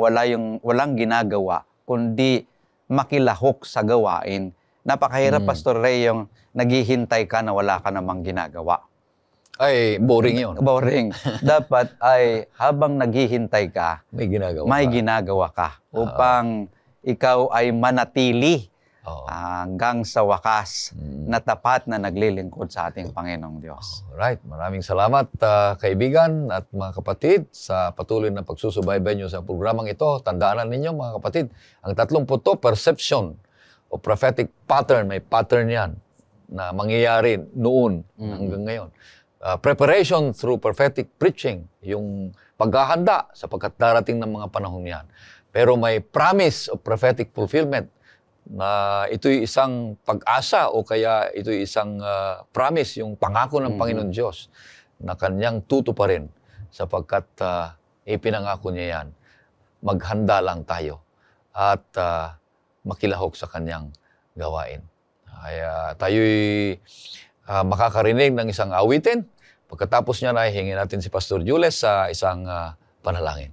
Speaker 2: walang ginagawa, kundi makilahok sa gawain. Napakahirap, Pastor Ray, yung naghihintay ka na wala ka namang ginagawa.
Speaker 1: Ay, boring yun.
Speaker 2: Boring. Dapat ay habang naghihintay ka, may ginagawa ka upang ikaw ay manatili hanggang sa wakas na tapat na naglilingkod sa ating Panginoong Diyos.
Speaker 1: Alright, maraming salamat kaibigan at mga kapatid sa patuloy na pagsusubaybay nyo sa programang ito. Tandaan ninyo mga kapatid, ang 30 perception o prophetic pattern, may pattern yan na mangyayari noon hanggang ngayon. Preparation through prophetic preaching, yung paghahanda sapagkat darating ng mga panahon yan. Pero may promise of prophetic fulfillment na ito'y isang pag-asa o kaya ito'y isang promise, yung pangako ng Panginoon Diyos na kanyang tutuparin sapagkat ipinangako niya yan. Maghanda lang tayo at makilahok sa kanyang gawain. Kaya tayo'y makakarinig ng isang awitin. Pagkatapos niya na hingin natin si Pastor Jules sa isang panalangin.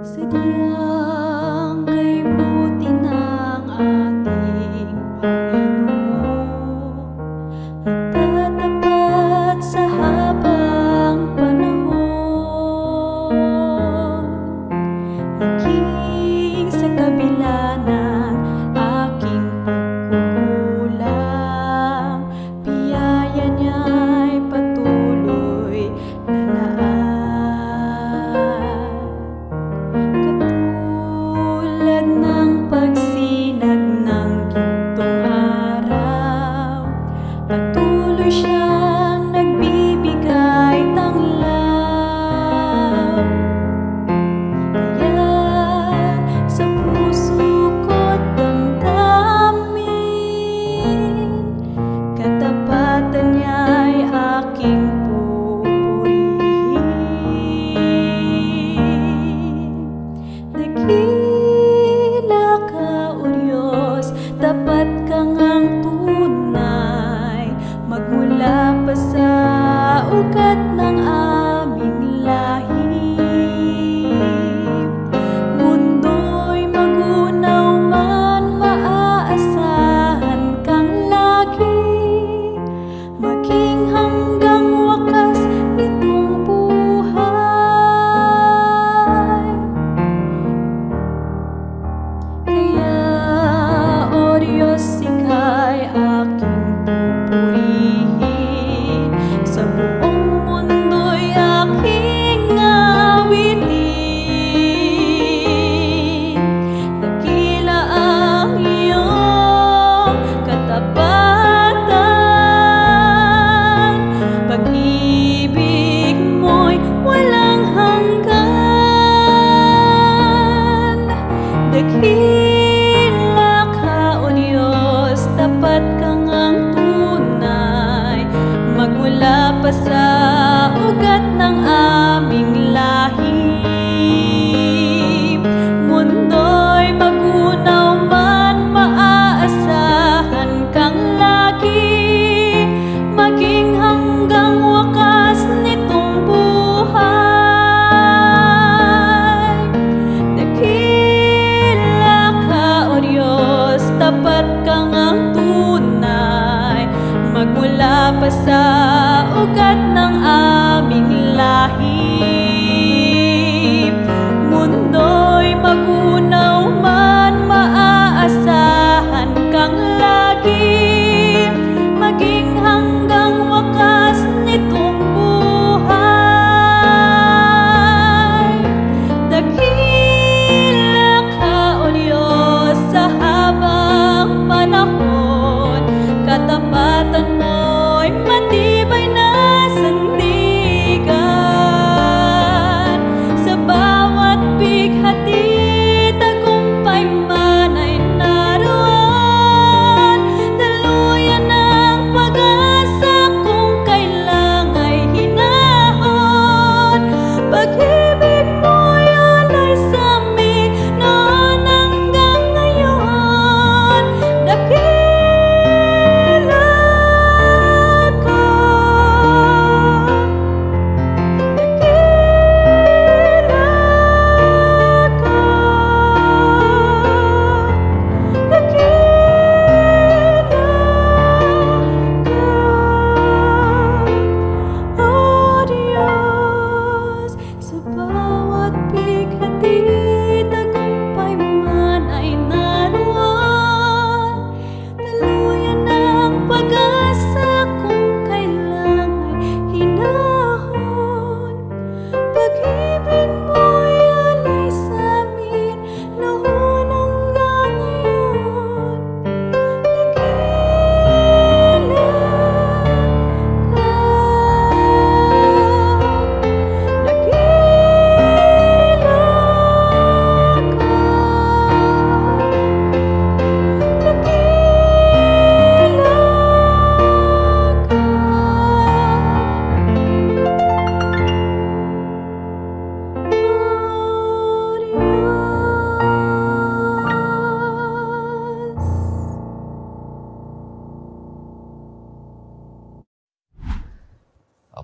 Speaker 4: Sadyang kay buti ng ating Panginoon, magtatapat sa habang panahon, naging sa kabila ng aking pagkukulang, biyaya niya'y patuloy na laan. Katulad ng pagsinag ng gintong araw, patuloy siyang nagbibigay tanglaw. Kaya sa puso ko't damdamin, katapatan niya'y aking pupurihin. Dakila ka, O Diyos, tapat ka ngang tunay, magmula pa sa ugat ng aming lahi. Mundo'y magunaw man, maaasahan kang lagi, maging hanggang wakas nitong buhay. Kaya, O Diyos, ika'y aking pupurihin, sa buong mundo'y aking awitin. Dakila ang iyong katapatan, pag-ibig mo'y walang hanggan. Dakila ka, O Diyos, tapat ka ngang tunay, magmula pa sa ugat ng aming lahi. Mundo'y magunaw man, maaasahan kang lagi, maging hanggang wakas nitong buhay. Dakila ka, O Diyos, tapat ka ngang tunay, magmula pa sa ugat ng aming lahi. Mundo'y magunaw man, maaasahan kang lagi, maging hanggang wakas nitong buhay.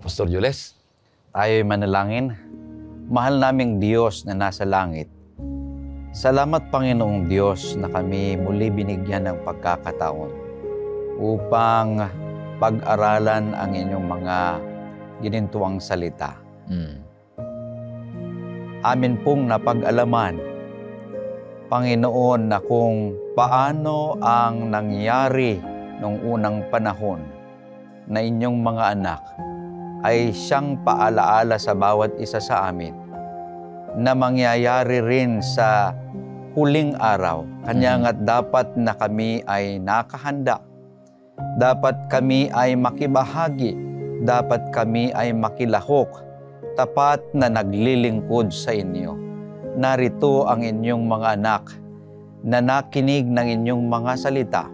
Speaker 1: Pastor Jules.
Speaker 2: Tayo'y manalangin. Mahal naming Diyos na nasa langit. Salamat, Panginoong Diyos, na kami muli binigyan ng pagkakataon upang pag-aralan ang inyong mga ginintuang salita. Amin pong napag-alaman, Panginoon, na kung paano ang nangyari noong unang panahon na inyong mga anak ay siyang paalaala sa bawat isa sa amin na mangyayari rin sa huling araw. Kanya nga't dapat na kami ay nakahanda. Dapat kami ay makibahagi. Dapat kami ay makilahok. Tapat na naglilingkod sa inyo. Narito ang inyong mga anak na nakinig ng inyong mga salita.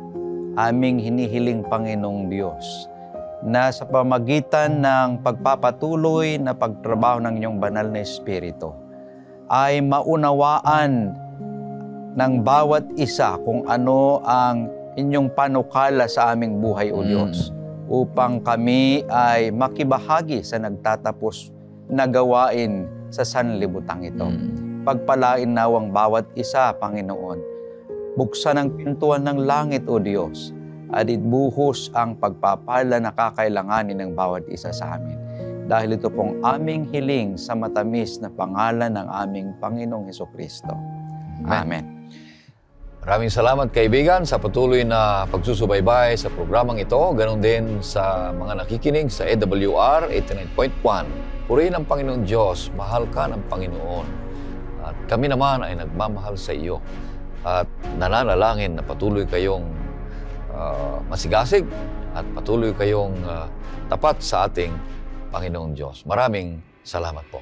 Speaker 2: Aming hinihiling, Panginoong Diyos, na sa pamagitan ng pagpapatuloy na pagtrabaho ng inyong banal na Espiritu, ay maunawaan ng bawat isa kung ano ang inyong panukala sa aming buhay, O Diyos, upang kami ay makibahagi sa nagtatapos na gawain sa sanlibutan ito. Pagpalain nawang bawat isa, Panginoon. Buksan ang pintuan ng langit, O Diyos, at ibuhos ang pagpapala na kakailanganin ng bawat isa sa amin. Dahil ito pong aming hiling sa matamis na pangalan ng aming Panginoong Hesukristo. Amen.
Speaker 1: Maraming salamat, kaibigan, sa patuloy na pagsusubaybay sa programang ito. Ganon din sa mga nakikinig sa AWR 89.1. Purihin ang Panginoon Diyos, mahal ka ng Panginoon. At kami naman ay nagmamahal sa iyo. At nananalangin na patuloy kayong masigasig at patuloy kayong tapat sa ating Panginoong Diyos. Maraming salamat po.